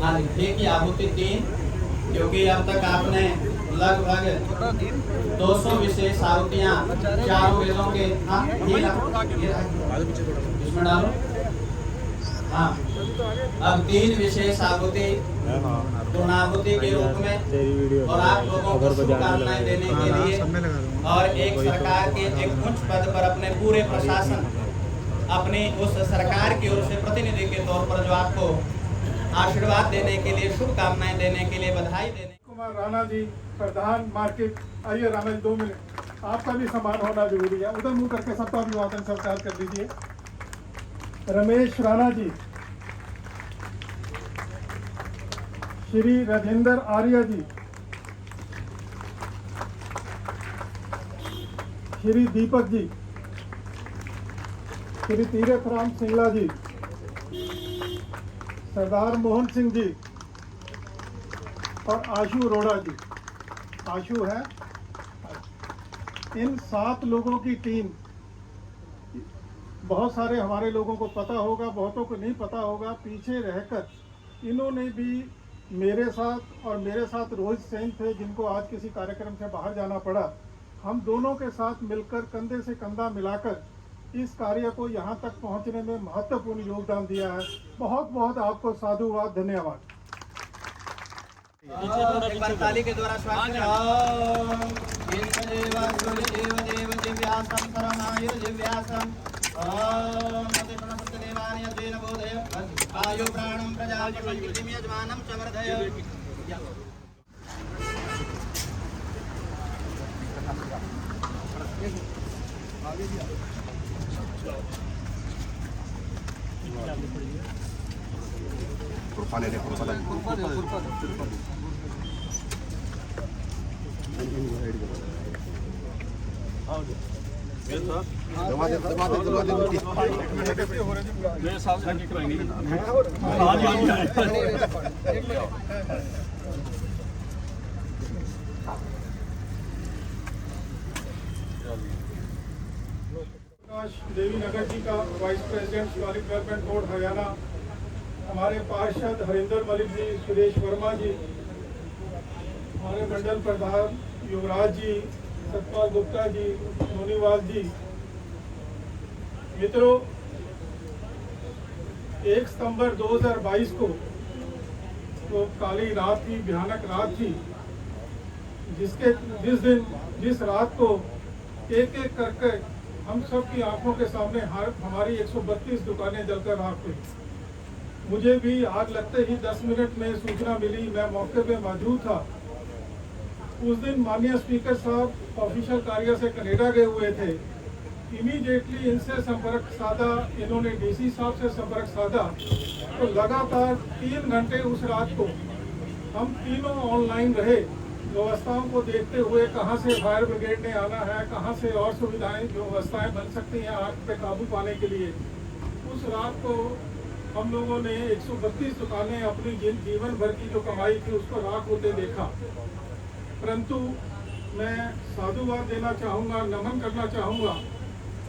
हाँ, घी की आहुति 3, क्योंकि अब तक आपने लगभग 200 विशेष आहुतियाँ चारों वेदों के। हाँ, इसमें डालो। हाँ, अब 3 विशेष आहुति पूर्णाहुति के रूप में, और आप लोगों को शुभकामनाएं देने के लिए, और एक सरकार के एक उच्च पद पर अपने पूरे प्रशासन, अपनी उस सरकार की ओर से प्रतिनिधि के तौर पर जो आपको आशीर्वाद देने के लिए, शुभकामनाएं देने के लिए, बधाई देने। कुमार राणा जी, प्रधान मार्केट। आइए राणा जी 2 मिनट, आपका भी सम्मान होना जरूरी है। उधर मुंह करके सबका अभिवादन स्वीकार कर दीजिए। रमेश राणा जी, श्री राजेंद्र आर्य जी, श्री दीपक जी, श्री तीरथ राम सिंगला जी, सरदार मोहन सिंह जी और आशु अरोड़ा जी। आशु है। इन 7 लोगों की टीम, बहुत सारे हमारे लोगों को पता होगा, बहुतों को नहीं पता होगा, पीछे रहकर इन्होंने भी मेरे साथ, और मेरे साथ रोहित सेन थे जिनको आज किसी कार्यक्रम से बाहर जाना पड़ा, हम दोनों के साथ मिलकर कंधे से कंधा मिलाकर इस कार्य को यहाँ तक पहुँचने में महत्वपूर्ण योगदान दिया है। बहुत बहुत आपको साधुवाद, धन्यवाद। एक बार ताली के द्वारा स्वागत देवी नगर जी का वाइस प्रेसिडेंट स्कॉलिक डेवलपमेंट बोर्ड हरियाणा, हमारे पार्षद हरिंदर मलिक जी, सुरेश वर्मा जी, हमारे मंडल प्रधान युवराज जी, सतपाल गुप्ता जी, सोनीवाल जी। मित्रों, 1 सितंबर 2022 को तो काली रात थी, भयानक रात थी, जिस रात को एक एक करके हम सब की आंखों के सामने हमारी 132 दुकानें जलकर राख हुई। मुझे भी आग लगते ही 10 मिनट में सूचना मिली, मैं मौके पे मौजूद था। उस दिन माननीय स्पीकर साहब ऑफिशियल कार्य से कनाडा गए हुए थे। इमीडिएटली इनसे संपर्क साधा, इन्होंने डीसी साहब से संपर्क साधा, तो लगातार 3 घंटे उस रात को हम तीनों ऑनलाइन रहे, व्यवस्थाओं को देखते हुए, कहां से फायर ब्रिगेड ने आना है, कहां से और सुविधाएं व्यवस्थाएं बन सकती हैं आग पे काबू पाने के लिए। उस रात को हम लोगों ने 132 दुकानें अपनी जीवन भर की जो कमाई थी उसको राख होते देखा। परंतु मैं साधुवाद देना चाहूँगा, नमन करना चाहूँगा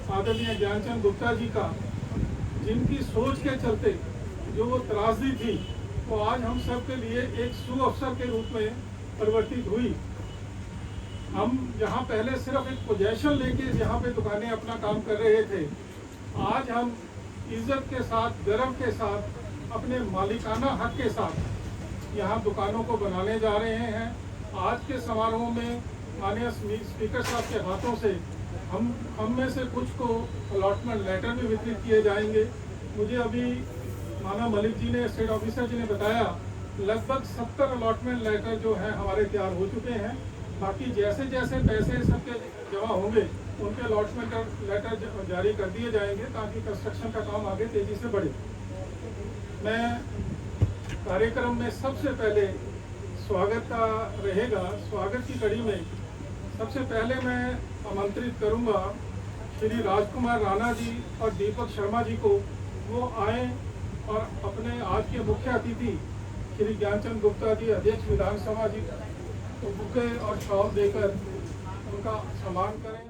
आदरणीय ज्ञानचंद गुप्ता जी का, जिनकी सोच के चलते जो वो त्रासदी थी वो आज हम सब के लिए एक शुभ अवसर के रूप में परिवर्तित हुई। हम यहाँ पहले सिर्फ एक पोजेशन लेके यहाँ पे दुकानें अपना काम कर रहे थे, आज हम इज्जत के साथ, गर्व के साथ, अपने मालिकाना हक के साथ यहाँ दुकानों को बनाने जा रहे हैं। आज के समारोह में माननीय स्पीकर साहब के हाथों से हम में से कुछ को अलॉटमेंट लेटर भी वितरित किए जाएंगे। मुझे अभी माना मलिक जी ने, स्टेट ऑफिसर जी ने बताया, लगभग 70 अलॉटमेंट लेटर जो है हमारे तैयार हो चुके हैं। बाकी जैसे जैसे पैसे सबके जमा होंगे उनके अलॉटमेंट लेटर जारी कर दिए जाएंगे ताकि कंस्ट्रक्शन का काम आगे तेजी से बढ़े। मैं कार्यक्रम में सबसे पहले स्वागत का रहेगा, स्वागत की कड़ी में सबसे पहले मैं आमंत्रित करूंगा श्री राजकुमार राणा जी और दीपक शर्मा जी को, वो आए और अपने आज के मुख्य अतिथि श्री ज्ञानचंद गुप्ता जी, अध्यक्ष विधानसभा जी, तो बुके और शॉल देकर उनका सम्मान करें।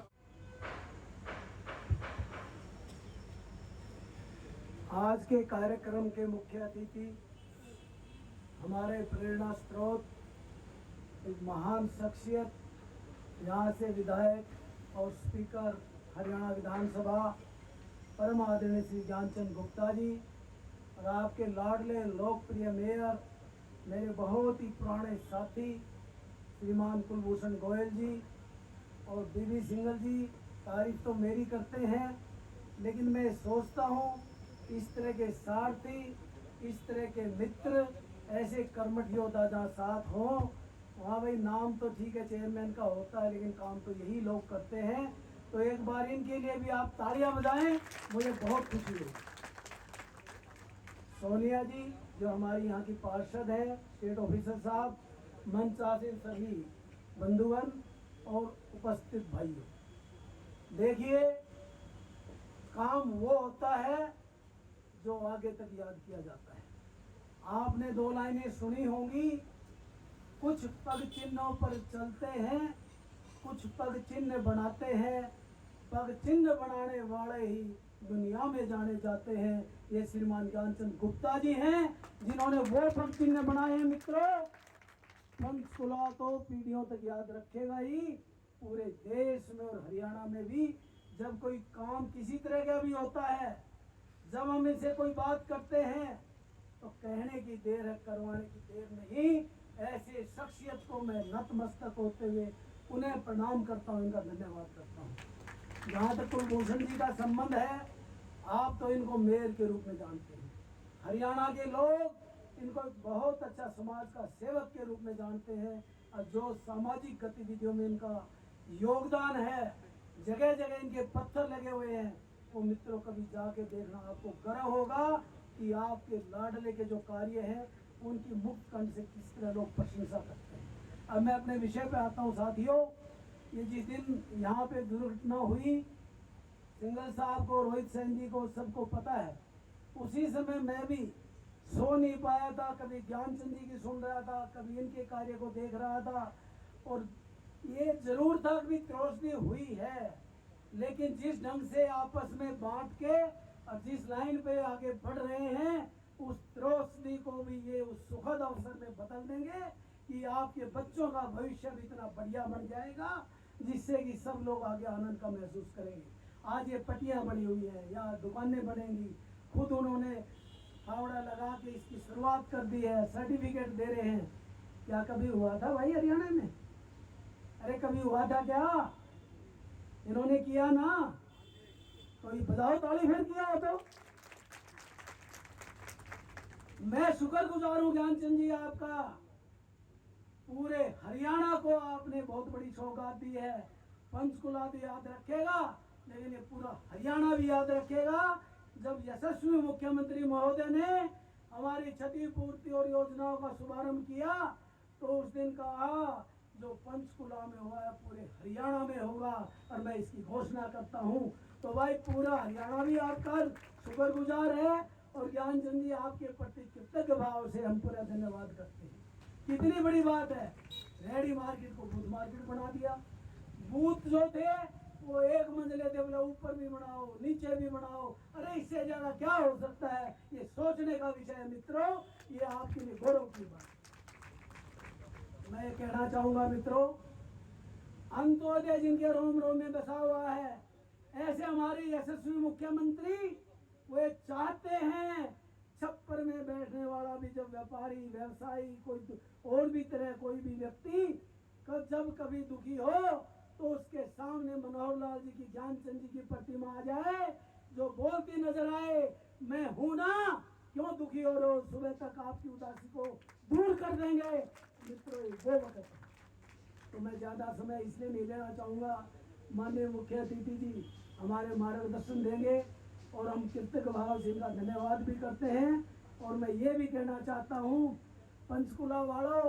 आज के कार्यक्रम के मुख्य अतिथि हमारे प्रेरणा स्रोत, एक महान शख्सियत, यहाँ से विधायक और स्पीकर हरियाणा विधानसभा परम आदरणीय श्री ज्ञानचंद गुप्ता जी, और आपके लाडले लोकप्रिय मेयर, मेरे बहुत ही पुराने साथी श्रीमान कुलभूषण गोयल जी और बीबी सिंगल जी, तारीफ तो मेरी करते हैं, लेकिन मैं सोचता हूँ इस तरह के सारथी, इस तरह के मित्र, ऐसे कर्मठ योद्धा जहाँ साथ हों, वहाँ भाई नाम तो ठीक है चेयरमैन का होता है, लेकिन काम तो यही लोग करते हैं। तो एक बार इनके लिए भी आप तालियां बजाएं, मुझे बहुत खुशी हुई। सोनिया जी जो हमारी यहाँ की पार्षद है, स्टेट ऑफिसर साहब, मंच आसीन सभी बंधुगण और उपस्थित भाइयों, देखिए काम वो होता है जो आगे तक याद किया जाता है। आपने 2 लाइनें सुनी होंगी, कुछ पग चिन्हों पर चलते हैं, कुछ पग चिन्ह बनाते हैं, पग चिन्ह बनाने वाले ही दुनिया में जाने जाते हैं। ये श्रीमान ज्ञानचंद गुप्ता जी हैं जिन्होंने वो पग चिन्ह बनाए हैं। मित्रों, पंचकुला तो पीढ़ियों तक याद रखेगा ही, पूरे देश में और हरियाणा में भी। जब कोई काम किसी तरह का भी होता है, जब हम इनसे कोई बात करते हैं तो कहने की देर है, करवाने की देर नहीं। ऐसे शख्सियत को मैं नतमस्तक होते हुए उन्हें प्रणाम करता हूँ, इनका धन्यवाद करता हूँ। जहाँ तक कुलभूषण जी का संबंध है, आप तो इनको मेयर के रूप में जानते हैं, हरियाणा के लोग इनको एक बहुत अच्छा समाज का सेवक के रूप में जानते हैं, और जो सामाजिक गतिविधियों में इनका योगदान है, जगह जगह इनके पत्थर लगे हुए हैं, वो मित्रों कभी जाके देखना, आपको गर्व होगा कि आपके लाडले के जो कार्य हैं उनकी मुक्त कंठ से किस तरह लोग प्रशंसा करते हैं। अब मैं अपने विषय पे आता हूँ साथियों। ये जिस दिन यहाँ पे दुर्घटना हुई, सिंगल साहब को, रोहित सेन जी को सबको पता है, उसी समय मैं भी सो नहीं पाया था, कभी ज्ञानचंद जी की सुन रहा था, कभी इनके कार्य को देख रहा था। और ये जरूर था कि त्रौसदी हुई है, लेकिन जिस ढंग से आपस में बांट के और जिस लाइन पे आगे बढ़ रहे हैं, उस त्रौसदी को भी ये उस सुखद अवसर में बदल देंगे कि आपके बच्चों का भविष्य भी इतना बढ़िया बन जाएगा जिससे कि सब लोग आगे आनंद का महसूस करेंगे। आज ये पट्टियाँ बनी हुई है, या दुकानें बनेंगी, खुद उन्होंने फावड़ा लगा के इसकी शुरुआत कर दी है, सर्टिफिकेट दे रहे हैं। क्या कभी हुआ था भाई हरियाणा में? अरे कभी हुआ था क्या? इन्होंने किया ना, तो ये बजाओ ताली फिर किया हो तो। मैं शुक्रगुजार हूँ ज्ञानचंद जी आपका, पूरे हरियाणा को आपने बहुत बड़ी सौगात दी है। पंचकुला भी याद रखेगा, लेकिन ये पूरा हरियाणा भी याद रखेगा। जब यशस्वी मुख्यमंत्री महोदय ने हमारी क्षतिपूर्ति और योजनाओं का शुभारंभ किया, तो उस दिन कहा जो पंचकुला में हुआ है पूरे हरियाणा में होगा, और मैं इसकी घोषणा करता हूँ। तो भाई पूरा हरियाणा भी आपका शुक्रगुजार है, और ज्ञानचंद जी आपके प्रति कृतज्ञ भाव से हम पूरा धन्यवाद करते हैं। कितनी बड़ी बात है, रेडी मार्केट को बूथ मार्केट बना दिया। बूथ जो थे वो 1 मंजिले थे, बोले ऊपर भी बनाओ, नीचे भी बनाओ। अरे इससे ज्यादा क्या हो सकता है? ये सोचने का विषय है मित्रों, ये आपके लिए गौरव की बात। मैं कहना चाहूंगा मित्रों, अंत्योदय जिनके रोम रोम में बसा हुआ है, ऐसे हमारे यशस्वी मुख्यमंत्री वे चाहते हैं छप्पर में बैठने वाला भी, जब व्यापारी, व्यवसायी, कोई और भी तरह कोई भी व्यक्ति जब कभी दुखी हो तो उसके सामने मनोहर लाल जी की, ज्ञानचंद जी की प्रतिमा आ जाए, जो बोलती नजर आए, मैं हूं ना, क्यों दुखी हो रहे हो, सुबह तक आपकी उदासी को दूर कर देंगे। मित्रों वो वक्त है। तो मैं ज्यादा समय इसलिए नहीं लेना चाहूंगा, माननीय मुख्य अतिथि जी हमारे मार्गदर्शन देंगे, और हम कृतज्ञ भाव से इनका धन्यवाद भी करते हैं। और मैं ये भी कहना चाहता हूँ, पंचकुला वालों,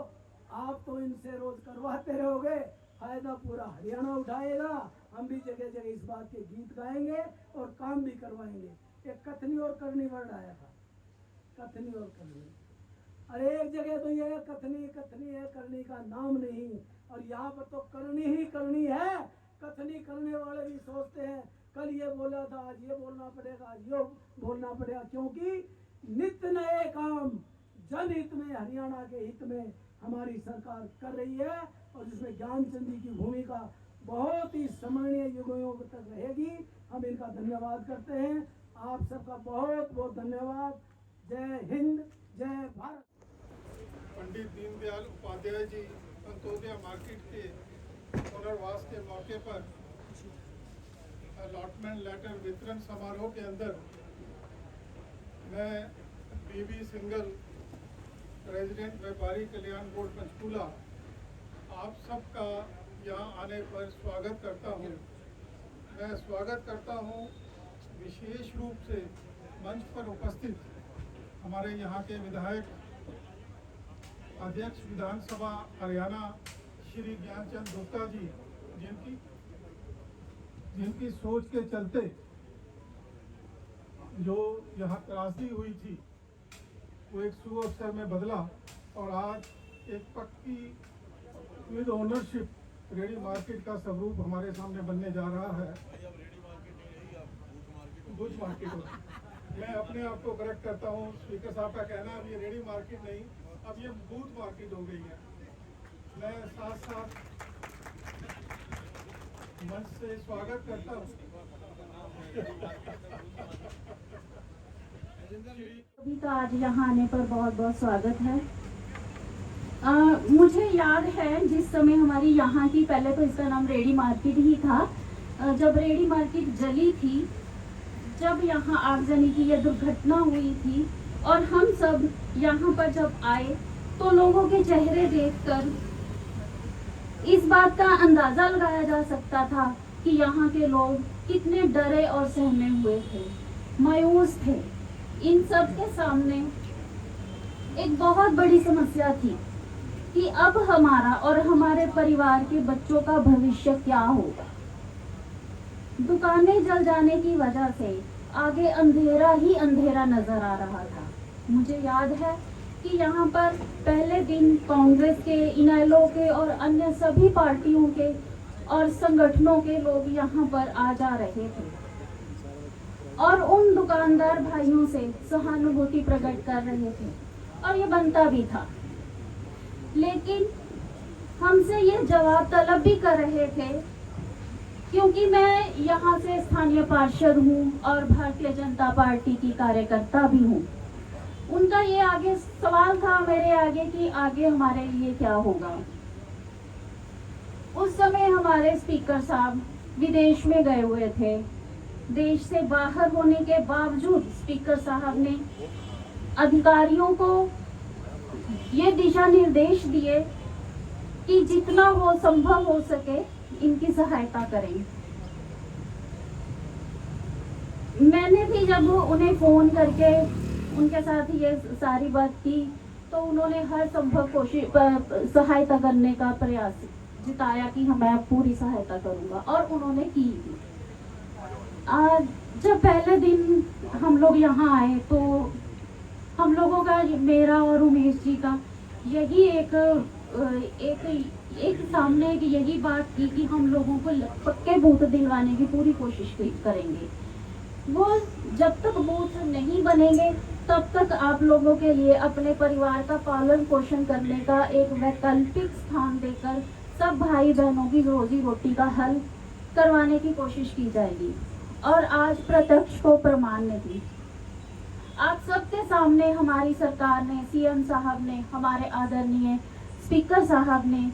आप तो इनसे रोज करवाते रहोगे, फायदा पूरा हरियाणा उठाएगा। हम भी जगह जगह इस बात के गीत गाएंगे और काम भी करवाएंगे। एक कथनी और करनी वर्ड आया था, कथनी और करनी। अरे एक जगह तो ये कथनी कथनी है, करनी का नाम नहीं, और यहाँ पर तो करनी ही करनी है। कथनी करने वाले भी सोचते हैं कल ये बोला था, आज ये बोलना पड़ेगा, आज ये बोलना पड़ेगा, क्योंकि नित्य नए काम जनहित में में हरियाणा के हित में हमारी सरकार कर रही है और जिसमें ज्ञानचंद जी की भूमिका बहुत ही स्मरणीय युगों तक रहेगी। हम इनका धन्यवाद करते हैं। आप सबका बहुत बहुत धन्यवाद। जय हिंद, जय भारत। पंडित दीनदयाल उपाध्याय जी अंत्योदय मार्केट के पुनर्वास के मौके पर अलॉटमेंट लेटर वितरण समारोह के अंदर मैं बीबी सिंगल रेजिडेंट व्यापारी कल्याण बोर्ड पंचकूला आप सबका यहाँ आने पर स्वागत करता हूँ। मैं स्वागत करता हूँ विशेष रूप से मंच पर उपस्थित हमारे यहाँ के विधायक अध्यक्ष विधानसभा हरियाणा श्री ज्ञानचंद गुप्ता जी, जिनकी सोच के चलते जो यहाँ त्रासदी हुई थी वो एक शुभ अवसर में बदला और आज एक पक्की विद ओनरशिप रेडी मार्केट का स्वरूप हमारे सामने बनने जा रहा है। बुज मार्केट हो, मैं अपने आप को करेक्ट करता हूँ। स्पीकर साहब का कहना है अब ये रेडी मार्केट नहीं, अब ये बूथ मार्केट हो गई है। मैं साथ साथ मंच से स्वागत करता हूँ सभी का आज यहाँ आने पर बहुत बहुत स्वागत है। मुझे याद है जिस समय हमारी यहाँ की, पहले तो इसका नाम रेडी मार्केट ही था, जब रेडी मार्केट जली थी, जब यहाँ आगजनी की यह दुर्घटना हुई थी और हम सब यहाँ पर जब आए तो लोगों के चेहरे देखकर इस बात का अंदाजा लगाया जा सकता था कि यहाँ के लोग कितने डरे और सहमे हुए थे, मायूस थे। इन सब के सामने एक बहुत बड़ी समस्या थी कि अब हमारा और हमारे परिवार के बच्चों का भविष्य क्या होगा। दुकानें जल जाने की वजह से आगे अंधेरा ही अंधेरा नजर आ रहा था। मुझे याद है कि यहाँ पर पहले दिन कांग्रेस के, इनेलो के और अन्य सभी पार्टियों के और संगठनों के लोग यहाँ पर आ जा रहे थे और उन दुकानदार भाइयों से सहानुभूति प्रकट कर रहे थे और ये बनता भी था। लेकिन हमसे ये जवाब तलब भी कर रहे थे, क्योंकि मैं यहाँ से स्थानीय पार्षद हूँ और भारतीय जनता पार्टी की कार्यकर्ता भी हूँ। उनका ये आगे सवाल था मेरे आगे कि आगे हमारे लिए क्या होगा। उस समय हमारे स्पीकर साहब विदेश में गए हुए थे। देश से बाहर होने के बावजूद स्पीकर साहब ने अधिकारियों को ये दिशा निर्देश दिए कि जितना हो संभव हो सके इनकी सहायता करें। मैंने भी जब उन्हें फोन करके उनके साथ ये सारी बात की तो उन्होंने हर संभव कोशिश सहायता करने का प्रयास जिताया कि मैं पूरी सहायता करूंगा और उन्होंने की भी। जब पहले दिन हम लोग यहाँ आए तो हम लोगों का, मेरा और उमेश जी का यही एक सामने की यही बात की कि हम लोगों को पक्के बूथ दिलवाने की पूरी कोशिश करेंगे। वो जब तक बूथ नहीं बनेंगे तब तक आप लोगों के लिए अपने परिवार का पालन पोषण करने का एक वैकल्पिक स्थान देकर सब भाई बहनों की रोजी रोटी का हल करवाने की कोशिश की जाएगी। और आज प्रत्यक्ष को प्रमाण ने दी। आप सबके सामने हमारी सरकार ने, सीएम साहब ने, हमारे आदरणीय स्पीकर साहब ने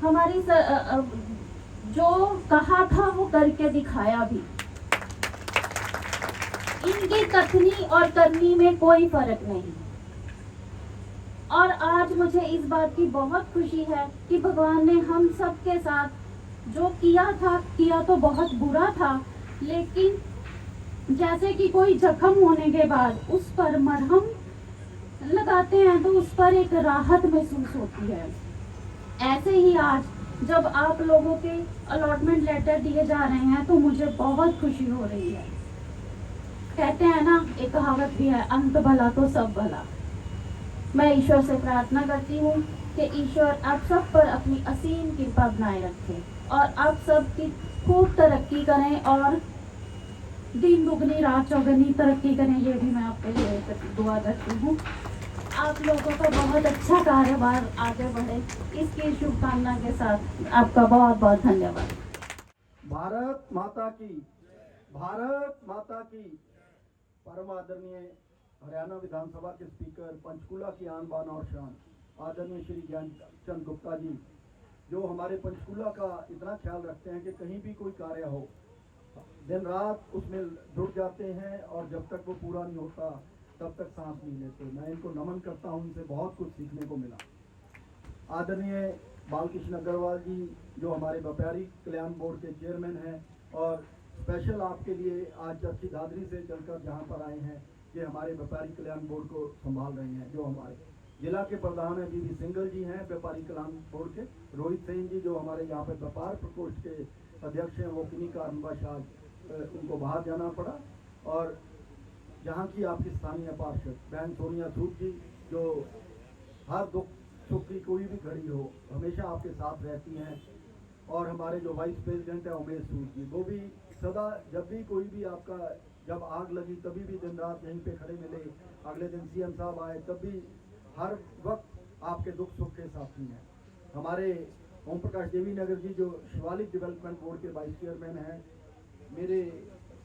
हमारी जो कहा था वो करके दिखाया भी। इनकी कथनी और करनी में कोई फर्क नहीं। और आज मुझे इस बात की बहुत खुशी है कि भगवान ने हम सबके साथ जो किया तो बहुत बुरा था, लेकिन जैसे कि कोई जख्म होने के बाद उस पर मरहम लगाते हैं तो उस पर एक राहत महसूस होती है। ऐसे ही आज जब आप लोगों के अलॉटमेंट लेटर दिए जा रहे हैं तो मुझे बहुत खुशी हो रही है। कहते हैं ना, एक कहावत भी है, अंत भला तो सब भला। मैं ईश्वर से प्रार्थना करती हूँ कि ईश्वर आप सब पर अपनी असीम कृपा बनाए रखे और आप सब की खूब तरक्की करें और दिन दुगनी रात चौगनी तरक्की करें। ये भी मैं आपके लिए दुआ करती हूँ। आप लोगों का बहुत अच्छा कारोबार आगे बढ़े, इसकी शुभकामना के साथ आपका बहुत बहुत धन्यवाद। भारत माता की, भारत माता की। परम आदरणीय हरियाणा विधानसभा के स्पीकर, पंचकुला की आन बान और शान, आदरणीय श्री ज्ञानचंद गुप्ता जी, जो हमारे पंचकुला का इतना ख्याल रखते हैं कि कहीं भी कोई कार्य हो दिन रात उसमें जुट जाते हैं और जब तक वो पूरा नहीं होता तब तक सांस नहीं लेते। मैं इनको नमन करता हूँ, इनसे बहुत कुछ सीखने को मिला। आदरणीय बालकृष्ण अग्रवाल जी, जो हमारे व्यापारी कल्याण बोर्ड के चेयरमैन हैं और स्पेशल आपके लिए आज चरखी दादरी से चलकर जहाँ पर आए हैं, ये हमारे व्यापारी कल्याण बोर्ड को संभाल रहे हैं। जो हमारे जिला के प्रधान है बीबी सिंगल जी हैं व्यापारी कल्याण बोर्ड के, रोहित सिंह जी जो हमारे यहाँ पे व्यापार प्रकोष्ठ के अध्यक्ष हैं, वो किन्हीं कारणवश आज उनको बाहर जाना पड़ा। और यहाँ की आपकी स्थानीय पार्षद बहन सोनिया सूद जी, जो हर दुख सुख की कोई भी घड़ी हो हमेशा आपके साथ रहती हैं। और हमारे जो वाइस प्रेसिडेंट है उमेश सूद जी, वो भी सदा जब भी कोई भी आपका जब आग लगी तभी भी दिन रात यहीं पे खड़े मिले। अगले दिन सीएम साहब आए तब भी हर वक्त आपके दुख सुख के साथी हैं। हमारे ओम प्रकाश देवी नगर जी, जो शिवालिक डेवलपमेंट बोर्ड के वाइस चेयरमैन हैं, मेरे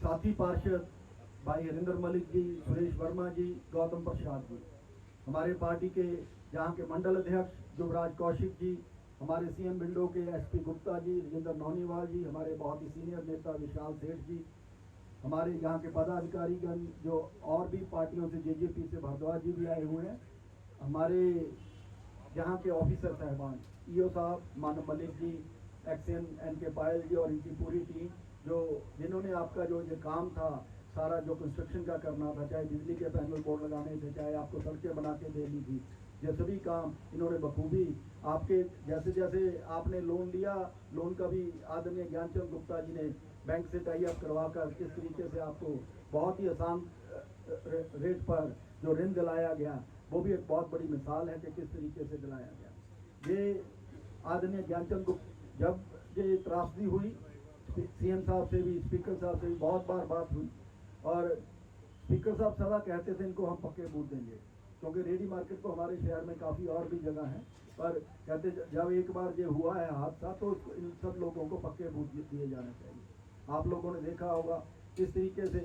साथी पार्षद भाई हरिंदर मलिक जी, सुरेश वर्मा जी, गौतम प्रसाद जी, हमारे पार्टी के जहाँ के मंडल अध्यक्ष युवराज कौशिक जी, हमारे सीएम विंडो के एसपी गुप्ता जी, राजेंद्र नौनीवाल जी, हमारे बहुत ही सीनियर नेता विशाल सेठ जी, हमारे यहाँ के पदाधिकारीगण जो और भी पार्टियों से जेजेपी से भारद्वाज जी भी आए हुए हैं, हमारे यहाँ के ऑफिसर साहबान ईओ साहब मानव मलिक जी, एक्सएन एन के पायल जी और इनकी पूरी टीम, जो जिन्होंने आपका जो ये काम था सारा जो कंस्ट्रक्शन का करना था, चाहे बिजली के पैनल बोर्ड लगाने थे, चाहे आपको सड़कें बना के देनी थी, ये सभी काम इन्होंने बखूबी आपके जैसे जैसे आपने लोन लिया, लोन का भी आदरणीय ज्ञानचंद गुप्ता जी ने बैंक से टाई अप करवा कर किस तरीके से आपको बहुत ही आसान रेट पर जो ऋण दिलाया गया, वो भी एक बहुत बड़ी मिसाल है कि किस तरीके से दिलाया गया। ये आदरणीय ज्ञानचंद गुप्ता, जब ये त्रासदी हुई सीएम साहब से भी, स्पीकर साहब से भी बहुत बार बात हुई और स्पीकर साहब सदा कहते थे इनको हम पक्के बूथ देंगे, क्योंकि रेडी मार्केट तो हमारे शहर में काफ़ी और भी जगह है, पर कहते जब एक बार ये हुआ है हादसा तो इन सब लोगों को पक्के बूथ दिए जाने चाहिए। आप लोगों ने देखा होगा किस तरीके से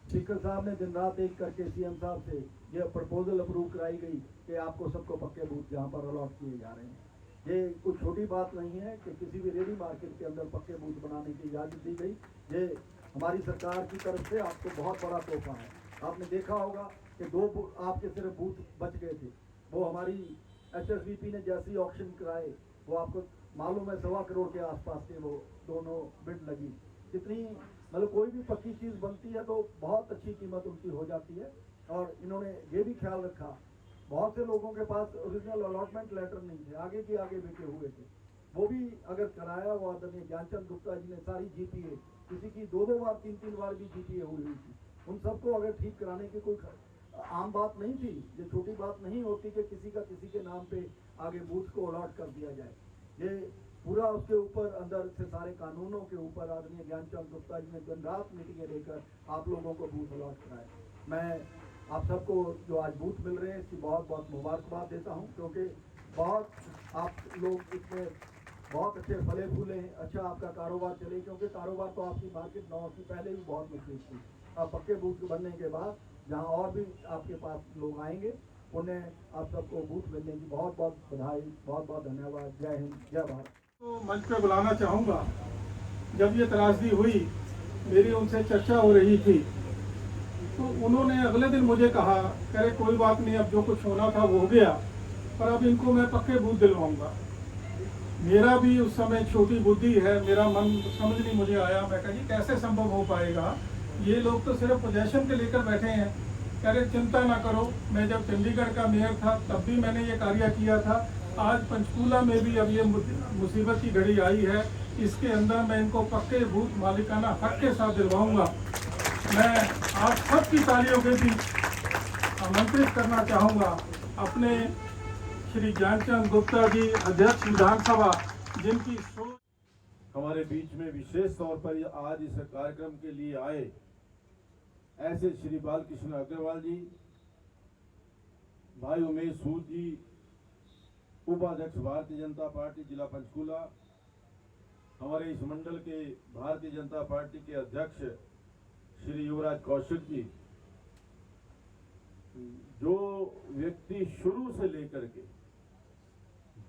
स्पीकर साहब ने दिन रात एक करके सीएम साहब से यह प्रपोजल अप्रूव कराई गई कि आपको सबको पक्के बूथ जहाँ पर अलॉट किए जा रहे हैं। ये कुछ छोटी बात नहीं है कि किसी भी रेडी मार्केट के अंदर पक्के बूथ बनाने की इजाज़त दी गई। ये हमारी सरकार की तरफ से आपको बहुत बड़ा तोहफा है। आपने देखा होगा कि 2 आपके सिर्फ बूथ बच गए थे, वो हमारी एचएसबीपी ने जैसे ही ऑक्शन कराए, वो आपको मालूम है 1.25 करोड़ के आसपास के वो दोनों बिड लगी। कितनी मतलब कोई भी पक्की चीज़ बनती है तो बहुत अच्छी कीमत उनकी हो जाती है। और इन्होंने ये भी ख्याल रखा, बहुत से लोगों के पास ओरिजिनल अलॉटमेंट लेटर नहीं थे, आगे के आगे बिके हुए थे, वो भी अगर कराया। वो आदरणीय ज्ञानचंद गुप्ता जी ने सारी जीपीए, किसी की 2-2 बार 3-3 बार भी जीपीए हुई थी, उन सबको अगर ठीक कराने की कोई आम बात नहीं थी। ये छोटी बात नहीं होती कि किसी का किसी के नाम पे आगे बूथ को अलॉट कर दिया जाए। ये पूरा उसके ऊपर अंदर से सारे कानूनों के ऊपर आदरणीय ज्ञानचंद गुप्ता जी ने दिन रात मीटिंगें लेकर आप लोगों को बूथ अलॉट कराए। मैं आप सबको जो आज बूथ मिल रहे हैं इसकी बहुत बहुत मुबारकबाद देता हूं, क्योंकि बहुत आप लोग इसमें बहुत अच्छे फले फूले हैं, अच्छा आपका कारोबार चले, क्योंकि कारोबार तो आपकी मार्केट 9 की पहले भी बहुत मशहूर थी। अब पक्के बूथ बनने के बाद जहां और भी आपके पास लोग आएंगे, उन्हें आप सबको बूथ मिलने की बहुत बहुत बधाई, बहुत बहुत धन्यवाद। जय हिंद, जय भारत। तो मंच पे बुलाना चाहूँगा। जब ये त्रासदी हुई, मेरी उनसे चर्चा हो रही थी, तो उन्होंने अगले दिन मुझे कहा, कह रहे कोई बात नहीं, अब जो कुछ होना था वो हो गया, पर अब इनको मैं पक्के बूथ दिलवाऊंगा। मेरा भी उस समय छोटी बुद्धि है, मेरा मन समझ नहीं मुझे आया। मैं कहा जी कैसे संभव हो पाएगा, ये लोग तो सिर्फ पोजेशन के लेकर बैठे हैं। कह रहे चिंता ना करो, मैं जब चंडीगढ़ का मेयर था तब भी मैंने ये कार्य किया था, आज पंचकूला में भी अब ये मुसीबत की घड़ी आई है, इसके अंदर मैं इनको पक्के बूथ मालिकाना हक के साथ दिलवाऊंगा। मैं आप सबकी तालियों के बीच आमंत्रित करना चाहूँगा अपने श्री ज्ञानचंद गुप्ता जी, अध्यक्ष विधानसभा, जिनकी सोच हमारे बीच में विशेष तौर पर आज इस कार्यक्रम के लिए आए ऐसे श्री बालकृष्ण अग्रवाल जी, भाई उमेश सूद जी, उपाध्यक्ष भारतीय जनता पार्टी जिला पंचकुला, हमारे इस मंडल के भारतीय जनता पार्टी के अध्यक्ष श्री युवराज कौशिक जी, जो व्यक्ति शुरू से लेकर के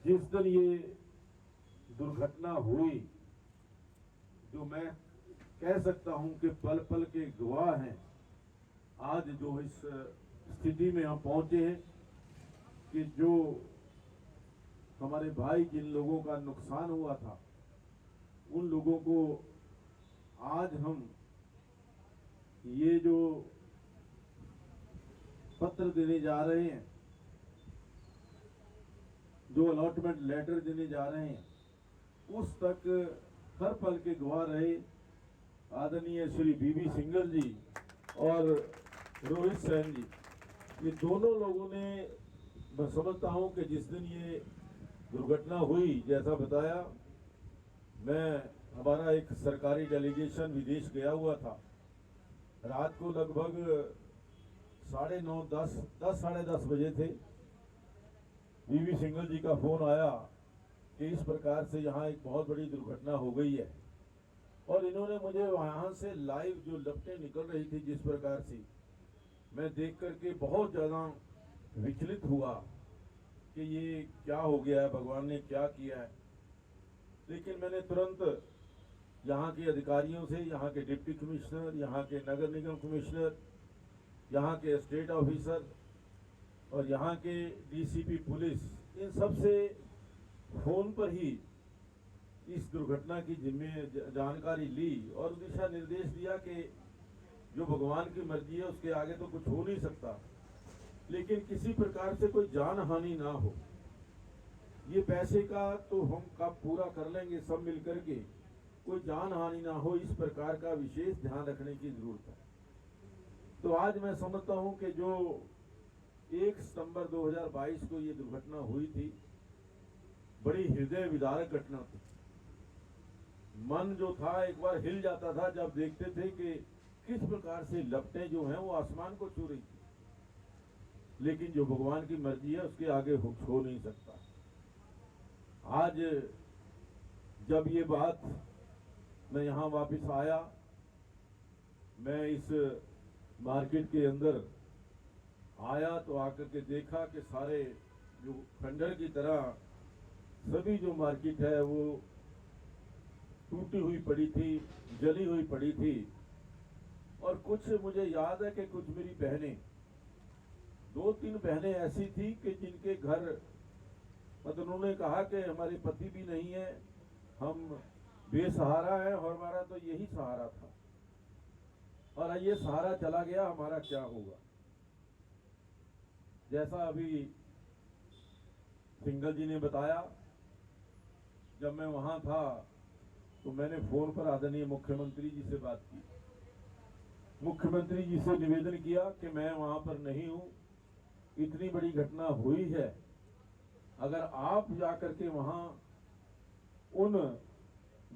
जिस दिन ये दुर्घटना हुई, जो मैं कह सकता हूं कि पल पल के गवाह हैं, आज जो इस स्थिति में हम पहुंचे हैं कि जो हमारे भाई जिन लोगों का नुकसान हुआ था, उन लोगों को आज हम ये जो पत्र देने जा रहे हैं, जो अलॉटमेंट लेटर देने जा रहे हैं, उस तक हर पल के गवाह रहे आदरणीय श्री बीबी सिंघल जी और रोहित सैन जी। ये दोनों लोगों ने, मैं समझता हूं कि जिस दिन ये दुर्घटना हुई, जैसा बताया, हमारा एक सरकारी डेलीगेशन विदेश गया हुआ था। रात को लगभग 9:30, 10 बजे थे। बीबी सिंघल जी का फोन आया कि इस प्रकार से यहाँ एक बहुत बड़ी दुर्घटना हो गई है, और इन्होंने मुझे वहां से लाइव जो लपटें निकल रही थी जिस प्रकार से, मैं देख करके बहुत ज्यादा विचलित हुआ कि ये क्या हो गया है, भगवान ने क्या किया है। लेकिन मैंने तुरंत यहाँ के अधिकारियों से, यहाँ के डिप्टी कमिश्नर, यहाँ के नगर निगम कमिश्नर, यहाँ के स्टेट ऑफिसर और यहाँ के डीसीपी पुलिस, इन सब से फोन पर ही इस दुर्घटना की जानकारी ली और दिशा निर्देश दिया कि जो भगवान की मर्जी है उसके आगे तो कुछ हो नहीं सकता, लेकिन किसी प्रकार से कोई जान हानि ना हो। ये पैसे का तो हम कब पूरा कर लेंगे सब मिलकर के, कोई जान हानि ना हो, इस प्रकार का विशेष ध्यान रखने की जरूरत है। तो आज मैं समझता हूं कि जो 1 सितंबर 2022 को ये दुर्घटना हुई थी, बड़ी हृदय विदारक घटना थी। मन जो था एक बार हिल जाता था जब देखते थे कि किस प्रकार से लपटें जो हैं वो आसमान को छू रही थी, लेकिन जो भगवान की मर्जी है उसके आगे हो नहीं सकता। आज जब ये बात, मैं यहाँ वापस आया, मैं इस मार्केट के अंदर आया तो आकर के देखा कि सारे जो खंडर की तरह सभी जो मार्केट है वो टूटी हुई पड़ी थी, जली हुई पड़ी थी। और कुछ मुझे याद है कि कुछ मेरी बहनें, 2-3 बहनें ऐसी थी कि जिनके घर, मतलब उन्होंने कहा कि हमारे पति भी नहीं है, हम बेसहारा है और हमारा तो यही सहारा था, और ये सहारा चला गया, हमारा क्या होगा। जैसा अभी सिंघल जी ने बताया, जब मैं वहां था तो मैंने फोन पर आदरणीय मुख्यमंत्री जी से बात की, मुख्यमंत्री जी से निवेदन किया कि मैं वहां पर नहीं हूं, इतनी बड़ी घटना हुई है, अगर आप जाकर के वहां उन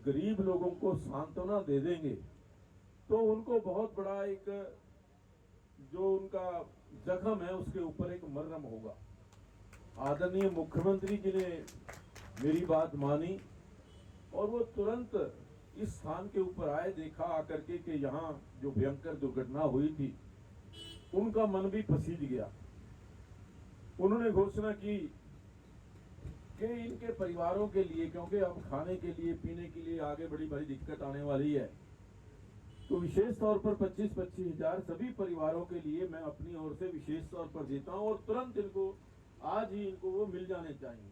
गरीब लोगों को सांत्वना दे देंगे तो उनको बहुत बड़ा एक जो उनका जख्म है उसके ऊपर एक मरहम होगा। आदरणीय मुख्यमंत्री जी ने मेरी बात मानी और वो तुरंत इस स्थान के ऊपर आए, देखा आकर के कि यहाँ जो भयंकर दुर्घटना हुई थी, उनका मन भी पसीज गया। उन्होंने घोषणा की कि इनके परिवारों के लिए, क्योंकि अब खाने के लिए, पीने के लिए आगे बड़ी बड़ी दिक्कत आने वाली है, तो विशेष तौर पर 25-25 हजार सभी परिवारों के लिए मैं अपनी ओर से विशेष तौर पर देता हूं, और तुरंत इनको, आज ही इनको वो मिल जाने चाहिए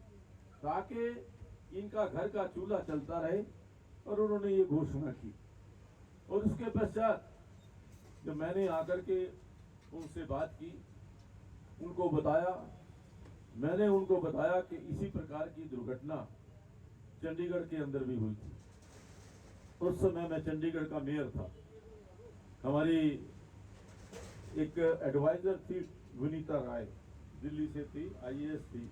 ताकि इनका घर का चूल्हा चलता रहे। और उन्होंने ये घोषणा की। और उसके पश्चात जब मैंने आकर के उनसे बात की, मैंने उनको बताया कि इसी प्रकार की दुर्घटना चंडीगढ़ के अंदर भी हुई थी। उस समय मैं चंडीगढ़ का मेयर था, हमारी एक एडवाइजर थी विनीता राय, दिल्ली से थी, IAS थी।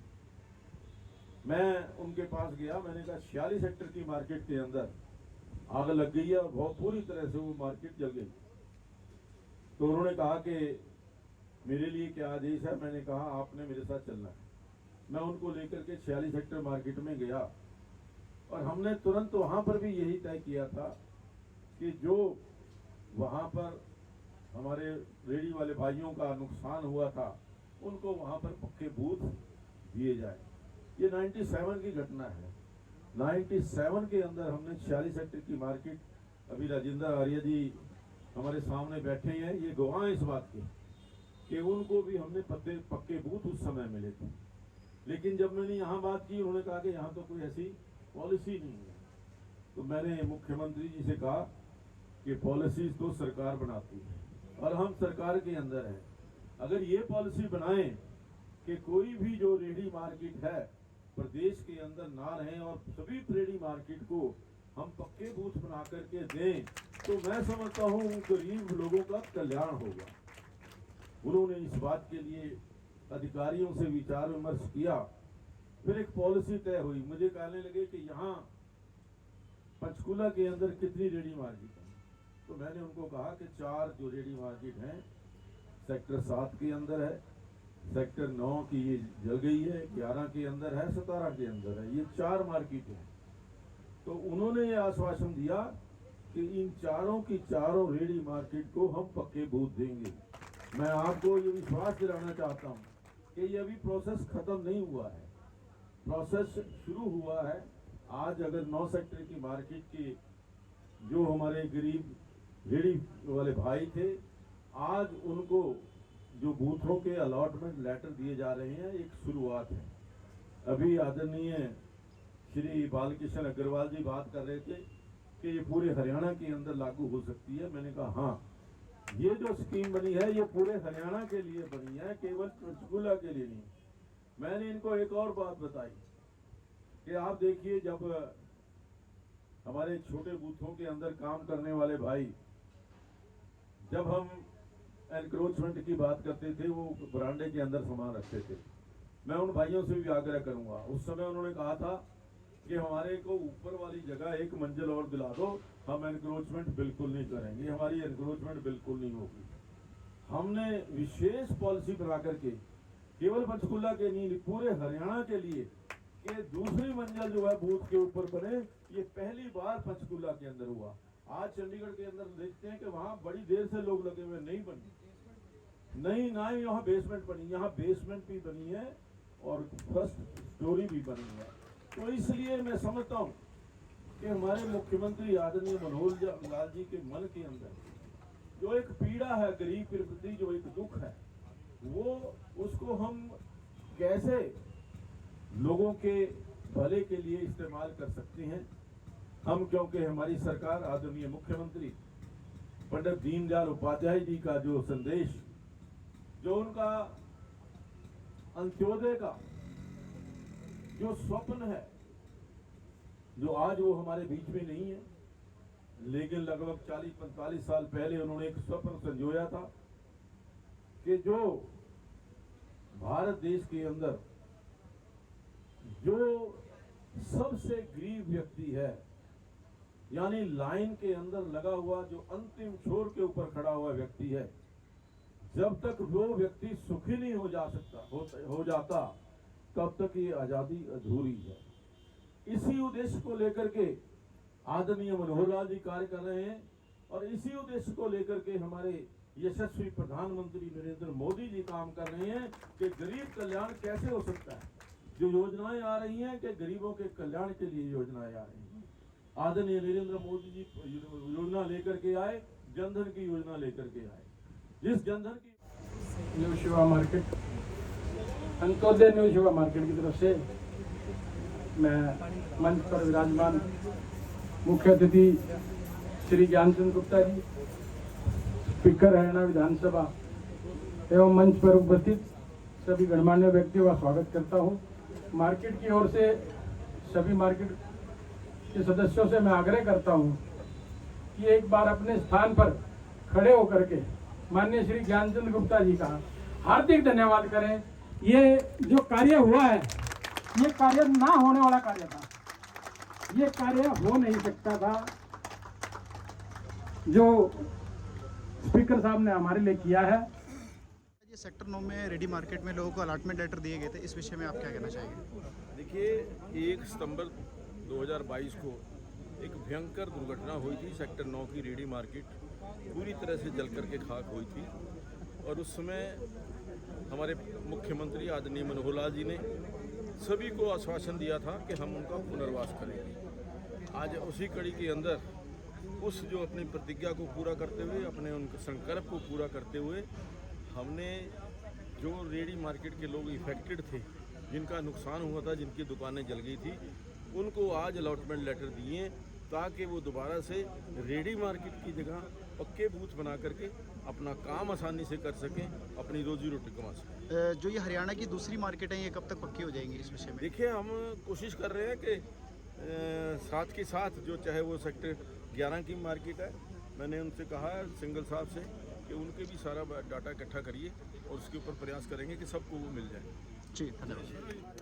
मैं उनके पास गया, मैंने कहा 46 सेक्टर की मार्केट के अंदर आग लग गई है और बहुत पूरी तरह से वो मार्केट जल गई। तो उन्होंने कहा कि मेरे लिए क्या आदेश है। मैंने कहा आपने मेरे साथ चलना है। मैं उनको लेकर के 46 हेक्टेयर मार्केट में गया और हमने तुरंत वहां पर भी यही तय किया था कि जो वहां पर हमारे रेडी वाले भाइयों का नुकसान हुआ था उनको वहां पर पक्के बूथ दिए जाए। ये 97 की घटना है। 97 के अंदर हमने 46 हेक्टेयर की मार्केट, अभी राजेंद्र आर्य जी हमारे सामने बैठे हैं, ये गवाह हैं इस बात के कि उनको भी हमने पक्के बूथ उस समय मिले थे। लेकिन जब मैंने यहाँ बात की उन्होंने कहा कि यहाँ तो कोई ऐसी पॉलिसी नहीं है। तो मैंने मुख्यमंत्री जी से कहा कि पॉलिसीज तो सरकार बनाती है और हम सरकार के अंदर हैं। अगर ये पॉलिसी बनाएं कि कोई भी जो रेडी मार्केट है प्रदेश के अंदर ना रहे और सभी रेडी मार्केट को हम पक्के बूथ बना करके दें, तो मैं समझता हूँ गरीब लोगों का कल्याण होगा। उन्होंने इस बात के लिए अधिकारियों से विचार विमर्श किया, फिर एक पॉलिसी तय हुई। मुझे कहने लगे कि यहाँ पंचकूला के अंदर कितनी रेडी मार्केट है, तो मैंने उनको कहा कि 4 जो रेडी मार्केट हैं सेक्टर 7 के अंदर है, सेक्टर 9 की ये जल गई है, 11 के अंदर है, 17 के अंदर है, ये 4 मार्केट हैं। तो उन्होंने ये आश्वासन दिया कि इन चारों की चारों रेडी मार्केट को हम पक्के बूथ देंगे। मैं आपको ये विश्वास दिलाना चाहता हूँ कि ये अभी प्रोसेस खत्म नहीं हुआ है, प्रोसेस शुरू हुआ है। आज अगर 9 सेक्टर की मार्केट के जो हमारे गरीब रेडी वाले भाई थे, आज उनको जो बूथों के अलॉटमेंट लेटर दिए जा रहे हैं, एक शुरुआत है। अभी आदरणीय श्री बालकृष्ण अग्रवाल जी बात कर रहे थे कि ये पूरे हरियाणा के अंदर लागू हो सकती है। मैंने कहा हाँ, ये जो स्कीम बनी है ये पूरे हरियाणा के लिए बनी है, केवल पंचकूला के लिए नहीं। मैंने इनको एक और बात बताई कि आप देखिए, जब हमारे छोटे बूथों के अंदर काम करने वाले भाई, जब हम एनक्रोचमेंट की बात करते थे, वो बरामदे के अंदर सामान रखते थे। मैं उन भाइयों से भी आग्रह करूंगा, उस समय उन्होंने कहा था कि हमारे को ऊपर वाली जगह 1 मंजिल और दिला दो, हम एनक्रोचमेंट बिल्कुल नहीं करेंगे, हमारी एनक्रोचमेंट बिल्कुल नहीं होगी। हमने विशेष पॉलिसी बना करके केवल पंचकूला के नहीं, पूरे हरियाणा के लिए कि दूसरी मंजिल जो है बूथ के ऊपर बने, ये पहली बार पंचकूला के अंदर हुआ। आज चंडीगढ़ के अंदर देखते हैं कि वहां बड़ी देर से लोग लगे हुए, नहीं बनी, नहीं ना ही यहाँ बेसमेंट बनी, यहाँ बेसमेंट भी बनी है और फर्स्ट स्टोरी भी बनी है। तो इसलिए मैं समझता हूँ कि हमारे मुख्यमंत्री आदरणीय मनोहर लाल जी के मन के अंदर जो एक पीड़ा है गरीब के प्रति, जो एक दुख है, वो उसको हम कैसे लोगों के भले के लिए इस्तेमाल कर सकते हैं। हम, क्योंकि हमारी सरकार आदरणीय मुख्यमंत्री पंडित दीनदयाल उपाध्याय जी का जो संदेश, जो उनका अंत्योदय का जो स्वप्न है, जो आज वो हमारे बीच में नहीं है, लेकिन लगभग 40-45 साल पहले उन्होंने एक स्वप्न संजोया था कि जो भारत देश के अंदर जो सबसे गरीब व्यक्ति है, यानी लाइन के अंदर लगा हुआ जो अंतिम छोर के ऊपर खड़ा हुआ व्यक्ति है, जब तक वो व्यक्ति सुखी नहीं हो जाता तब तक ये आजादी अधूरी है। इसी उद्देश्य को लेकर के आदरणीय मनोहर लाल जी कार्य कर रहे हैं और इसी उद्देश्य को लेकर के हमारे यशस्वी प्रधानमंत्री नरेंद्र मोदी जी काम कर रहे हैं कि गरीब कल्याण कैसे हो सकता है। जो योजनाएं आ रही हैं कि गरीबों के कल्याण के लिए योजनाएं आ रही हैं। आदरणीय नरेंद्र मोदी जी योजना लेकर के आए, जनधन की योजना लेकर के आए, जिस जनधन की new Shiva market, Antyodaya new Shiva market की तरफ से मैं मंच पर विराजमान मुख्य अतिथि श्री ज्ञानचंद गुप्ता जी, स्पीकर हरियाणा विधानसभा एवं मंच पर उपस्थित सभी गणमान्य व्यक्तियों का स्वागत करता हूं। मार्केट की ओर से सभी मार्केट के सदस्यों से मैं आग्रह करता हूं कि एक बार अपने स्थान पर खड़े होकर के माननीय श्री ज्ञानचंद गुप्ता जी का हार्दिक धन्यवाद करें। ये जो कार्य हुआ है, ये कार्य ना होने वाला कार्य था, ये कार्य हो नहीं सकता था जो स्पीकर साहब ने हमारे लिए किया है। ये सेक्टर 9 में रेडी मार्केट में लोगों को अलॉटमेंट लेटर दिए गए थे, इस विषय में आप क्या कहना चाहेंगे? देखिए 1 सितंबर 2022 को एक भयंकर दुर्घटना हुई थी। सेक्टर 9 की रेडी मार्केट पूरी तरह से जल करके खाक हुई थी और उस समय हमारे मुख्यमंत्री आदरणीय मनोहर लाल जी ने सभी को आश्वासन दिया था कि हम उनका पुनर्वास करेंगे। आज उसी कड़ी के अंदर उस जो अपनी प्रतिज्ञा को पूरा करते हुए, अपने उनके संकल्प को पूरा करते हुए, हमने जो रेडी मार्केट के लोग इफेक्टेड थे, जिनका नुकसान हुआ था, जिनकी दुकानें जल गई थी, उनको आज अलॉटमेंट लेटर दिए ताकि वो दोबारा से रेडी मार्केट की जगह पक्के बूथ बना करके अपना काम आसानी से कर सकें, अपनी रोजी रोटी कमा सकें। जो ये हरियाणा की दूसरी मार्केट है, ये कब तक पक्की हो जाएंगी इस विषय में? देखिए, हम कोशिश कर रहे हैं कि साथ के साथ जो चाहे वो सेक्टर 11 की मार्केट है, मैंने उनसे कहा है सिंगल साहब से कि उनके भी सारा डाटा इकट्ठा करिए और उसके ऊपर प्रयास करेंगे कि सबको वो मिल जाए। जी, धन्यवाद।